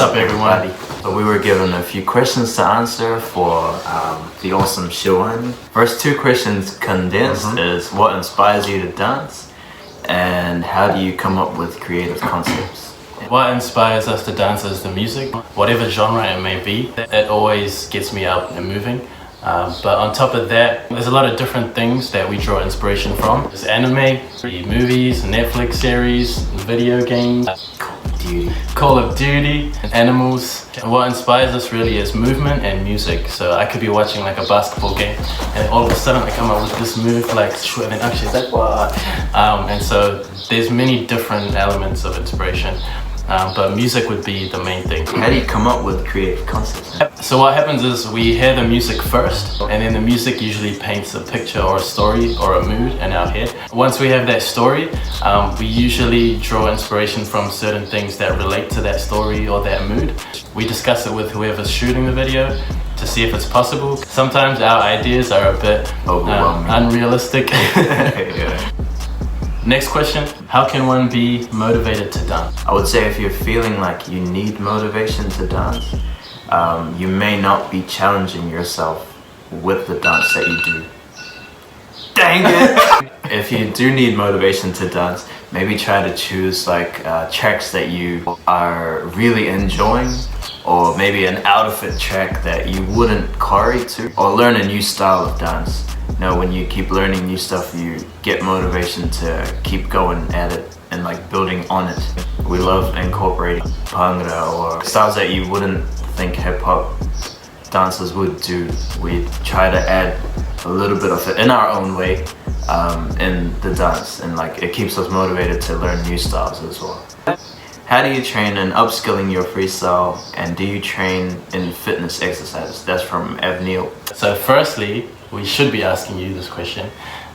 up, everyone? So we were given a few questions to answer for the awesome Sushant. First two questions condensed is what inspires you to dance, and how do you come up with creative concepts? What inspires us to dance is the music, whatever genre it may be. It always gets me up and moving. But on top of that, there's a lot of different things that we draw inspiration from. There's anime, movies, Netflix series, video games, Call of Duty, animals. And what inspires us really is movement and music. So I could be watching like a basketball game and all of a sudden I come up with this move like, and then actually it's like, what? And so there's many different elements of inspiration. But music would be the main thing. How do you come up with creative concepts? So what happens is we hear the music first, and then the music usually paints a picture or a story or a mood in our head. Once we have that story, we usually draw inspiration from certain things that relate to that story or that mood. We discuss it with whoever's shooting the video to see if it's possible. Sometimes our ideas are a bit unrealistic. Yeah. Next question, how can one be motivated to dance? I would say if you're feeling like you need motivation to dance, you may not be challenging yourself with the dance that you do. Dang it! If you do need motivation to dance, maybe try to choose like tracks that you are really enjoying, or maybe an out-of-it track that you wouldn't choreo to, or learn a new style of dance. You know, when you keep learning new stuff, you get motivation to keep going at it and like building on it. We love incorporating bhangra or styles that you wouldn't think hip-hop dancers would do. We try to add a little bit of it in our own way in the dance, and like it keeps us motivated to learn new styles as well. How do you train in upskilling your freestyle, and do you train in fitness exercises? That's from Avneil. So firstly, we should be asking you this question,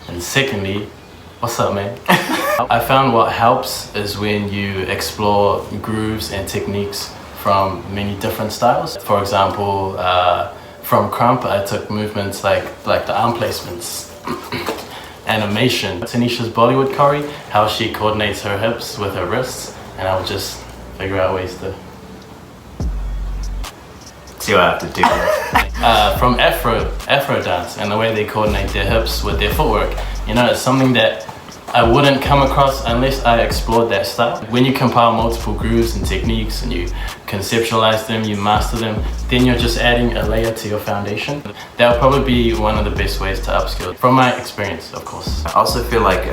and secondly, what's up, man? I found what helps is when you explore grooves and techniques from many different styles. For example, from krump, I took movements like the arm placements, animation, Tanisha's Bollywood choreo, how she coordinates her hips with her wrists, and I would just figure out ways to see what I have to do. From Afro dance and the way they coordinate their hips with their footwork. You know, it's something that I wouldn't come across unless I explored that style. When you compile multiple grooves and techniques and you conceptualize them, you master them, then you're just adding a layer to your foundation. That would probably be one of the best ways to upskill, from my experience, of course. I also feel like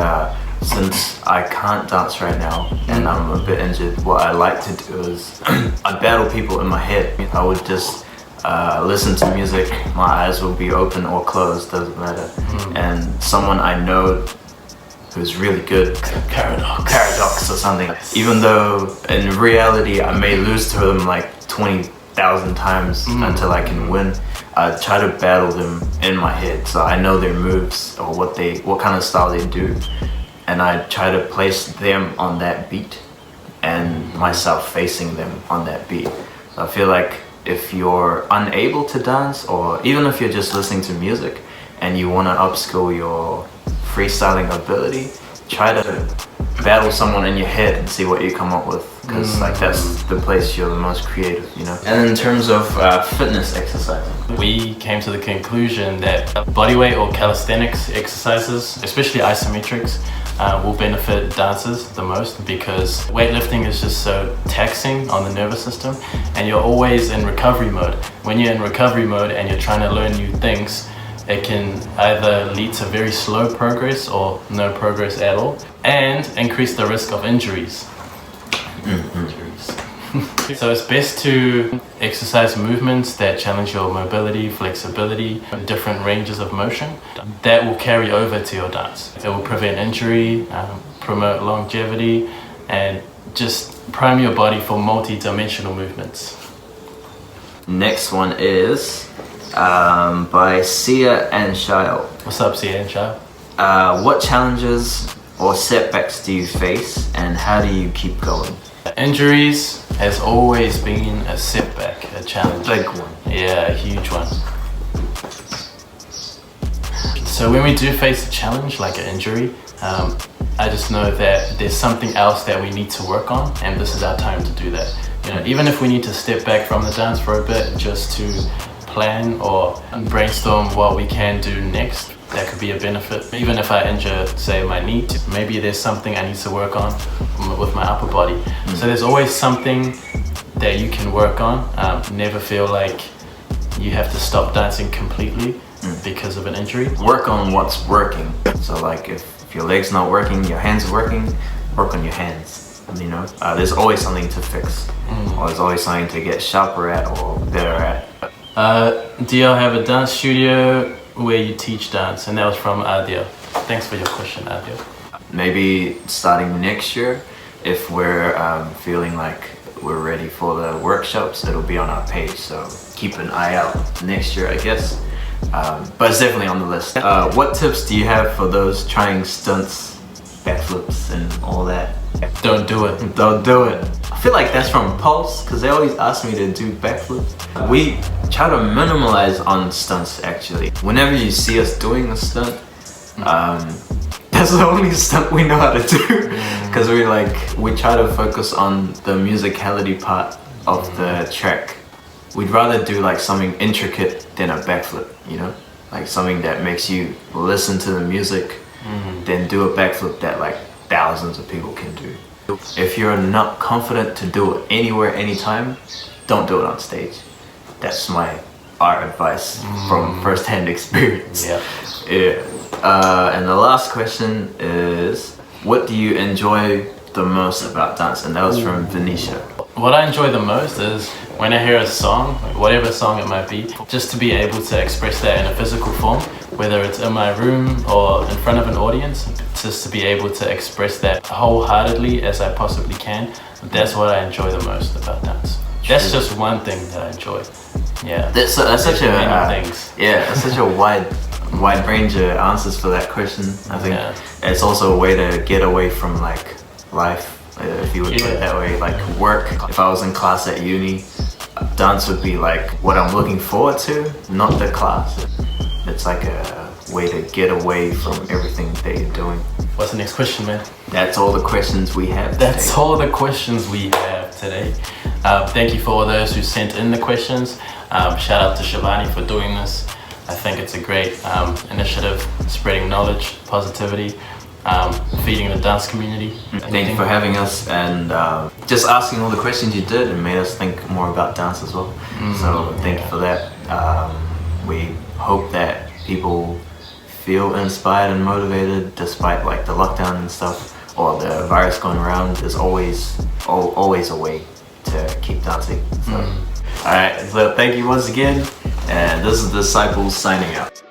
since I can't dance right now and I'm a bit injured, what I like to do is I battle people in my head. I would just listen to music, my eyes will be open or closed, doesn't matter. And someone I know who's really good, paradox or something, even though in reality I may lose to them like 20,000 times until I can win, I try to battle them in my head, so I know their moves or what kind of style they do, and I try to place them on that beat and myself facing them on that beat. So I feel like if you're unable to dance, or even if you're just listening to music and you want to upskill your freestyling ability, try to battle someone in your head and see what you come up with, because like that's the place you're the most creative, you know. And in terms of fitness exercising, we came to the conclusion that bodyweight or calisthenics exercises, especially isometrics, will benefit dancers the most, because weightlifting is just so taxing on the nervous system, and you're always in recovery mode. When you're in recovery mode and you're trying to learn new things, it can either lead to very slow progress or no progress at all, and increase the risk of injuries. So it's best to exercise movements that challenge your mobility, flexibility, different ranges of motion. That will carry over to your dance. It will prevent injury, promote longevity, and just prime your body for multi-dimensional movements. Next one is by Sia and Shail. What's up, Sia and Shail? What challenges or setbacks do you face, and how do you keep going? Injuries has always been a setback, a challenge. Big one. Yeah, a huge one. So when we do face a challenge like an injury, I just know that there's something else that we need to work on, and this is our time to do that. You know, even if we need to step back from the dance for a bit just to plan or brainstorm what we can do next, that could be a benefit. Even if I injure, say, my knee, maybe there's something I need to work on with my upper body. So there's always something that you can work on. Never feel like you have to stop dancing completely because of an injury. Work on what's working. So like if your leg's not working, your hands are working, work on your hands. You know, there's always something to fix, or there's always something to get sharper at or better at. Do you have a dance studio where you teach dance? And that was from Adia. Thanks for your question, Adia. Maybe starting next year, if we're feeling like we're ready for the workshops, it'll be on our page. So keep an eye out next year, I guess. But it's definitely on the list. What tips do you have for those trying stunts, backflips and all that? Don't do it. Don't do it. I feel like that's from Pulse, because they always ask me to do backflips. We try to minimalize on stunts actually. Whenever you see us doing a stunt, that's the only stunt we know how to do. Because we try to focus on the musicality part of the track. We'd rather do like something intricate than a backflip, you know? Like something that makes you listen to the music, than do a backflip that like thousands of people can do. If you're not confident to do it anywhere, anytime, don't do it on stage. That's our advice from first-hand experience. Yeah. And the last question is, what do you enjoy the most about dance? And that was from Venetia. What I enjoy the most is when I hear a song, whatever song it might be, just to be able to express that in a physical form, whether it's in my room or in front of an audience, just to be able to express that wholeheartedly as I possibly can. That's what I enjoy the most about dance. That's just one thing that I enjoy. Yeah. That's such a wide range of answers for that question. I think it's also a way to get away from like life, if you would put it that way, like work. If I was in class at uni, dance would be like what I'm looking forward to, not the class. It's like a way to get away from everything that you're doing. What's the next question, man? That's all the questions we have today. That's all the questions we have today. Thank you for all those who sent in the questions. Shout out to Shivani for doing this. I think it's a great initiative, spreading knowledge, positivity, feeding the dance community. Thank you for having us and just asking all the questions you did and made us think more about dance as well. So thank you for that. We hope that people feel inspired and motivated despite like the lockdown and stuff or the virus going around. There's always a way to keep dancing. So. Alright, so thank you once again, and this is Disciples signing out.